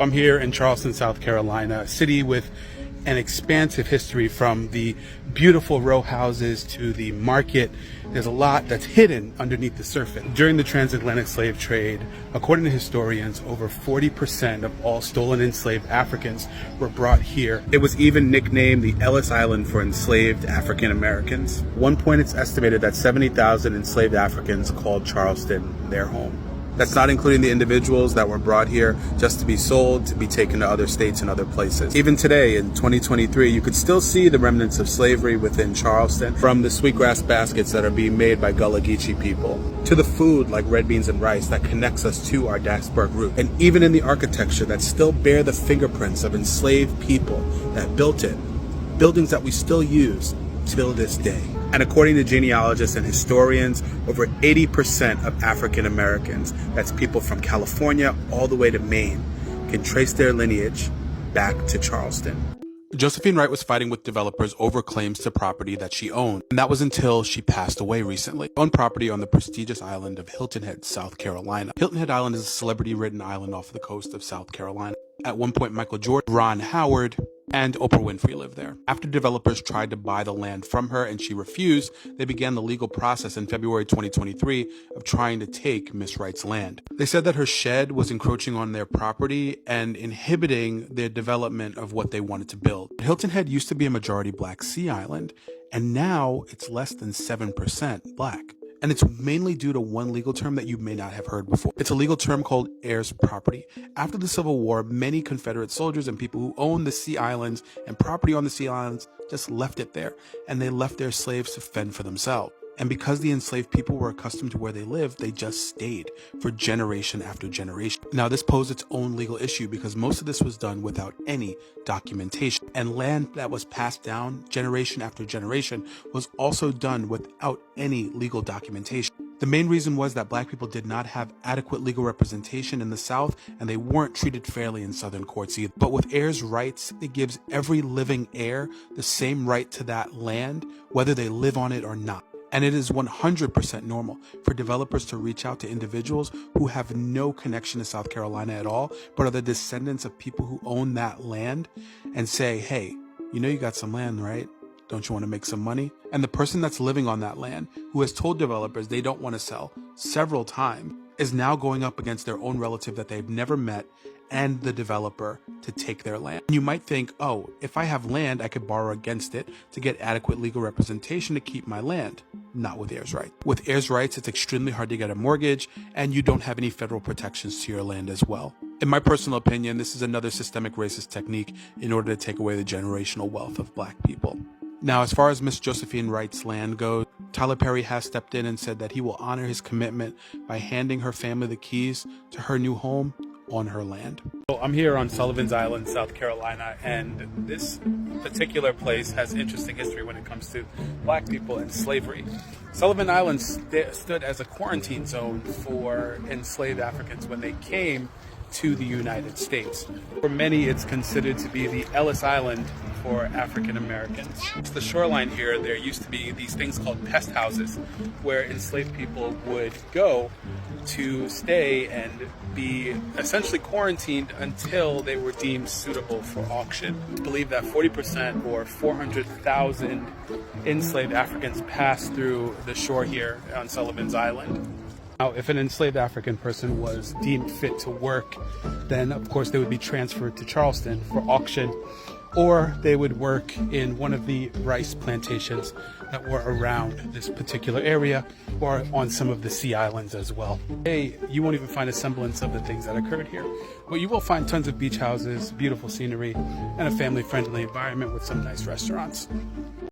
I'm here in Charleston, South Carolina, a city with an expansive history from the beautiful row houses to the market. There's a lot that's hidden underneath the surface. During the transatlantic slave trade, according to historians, over 40% of all stolen enslaved Africans were brought here. It was even nicknamed the Ellis Island for enslaved African Americans. At one point, it's estimated that 70,000 enslaved Africans called Charleston their home. That's not including the individuals that were brought here just to be sold, to be taken to other states and other places. Even today, in 2023, you could still see the remnants of slavery within Charleston, from the sweetgrass baskets that are being made by Gullah people, to the food like red beans and rice that connects us to our diasporic root, and even in the architecture that still bear the fingerprints of enslaved people that built it, buildings that we still use till this day. And according to genealogists and historians, over 80% of African Americans, that's people from California all the way to Maine, can trace their lineage back to Charleston. Josephine Wright was fighting with developers over claims to property that she owned, and that was until she passed away recently. She owned property on the prestigious island of Hilton Head, South Carolina. Hilton Head Island is a celebrity-ridden island off the coast of South Carolina. At one point, Michael Jordan, Ron Howard, and Oprah Winfrey lived there. After developers tried to buy the land from her and she refused, they began the legal process in February 2023 of trying to take Miss Wright's land. They said that her shed was encroaching on their property and inhibiting their development of what they wanted to build. Hilton Head used to be a majority black sea island, and now it's less than 7% black. And it's mainly due to one legal term that you may not have heard before. It's a legal term called heirs property. After the Civil War, many Confederate soldiers and people who owned the sea islands and property on the sea islands just left it there, and they left their slaves to fend for themselves. And because the enslaved people were accustomed to where they lived, they just stayed for generation after generation. Now, this posed its own legal issue because most of this was done without any documentation. And land that was passed down generation after generation was also done without any legal documentation. The main reason was that black people did not have adequate legal representation in the South, and they weren't treated fairly in Southern courts either. But with heirs' rights, it gives every living heir the same right to that land, whether they live on it or not. And it is 100% normal for developers to reach out to individuals who have no connection to South Carolina at all, but are the descendants of people who own that land, and say, hey, you know you got some land, right? Don't you want to make some money? And the person that's living on that land, who has told developers they don't want to sell several times, is now going up against their own relative that they've never met and the developer to take their land. You might think, oh, if I have land, I could borrow against it to get adequate legal representation to keep my land. Not with heirs' rights. With heirs' rights, it's extremely hard to get a mortgage, and you don't have any federal protections to your land as well. In my personal opinion, this is another systemic racist technique in order to take away the generational wealth of black people. Now, as far as Miss Josephine Wright's land goes, Tyler Perry has stepped in and said that he will honor his commitment by handing her family the keys to her new home on her land. So I'm here on Sullivan's Island, South Carolina, and this particular place has interesting history when it comes to black people and slavery. Sullivan Island stood as a quarantine zone for enslaved Africans when they came to the United States. For many, it's considered to be the Ellis Island for African Americans. It's the shoreline here, there used to be these things called pest houses where enslaved people would go to stay and be essentially quarantined until they were deemed suitable for auction. I believe that 40% or 400,000 enslaved Africans passed through the shore here on Sullivan's Island. Now, if an enslaved African person was deemed fit to work, then of course they would be transferred to Charleston for auction, or they would work in one of the rice plantations that were around this particular area, or on some of the sea islands as well. Hey, you won't even find a semblance of the things that occurred here, but you will find tons of beach houses, beautiful scenery, and a family-friendly environment with some nice restaurants.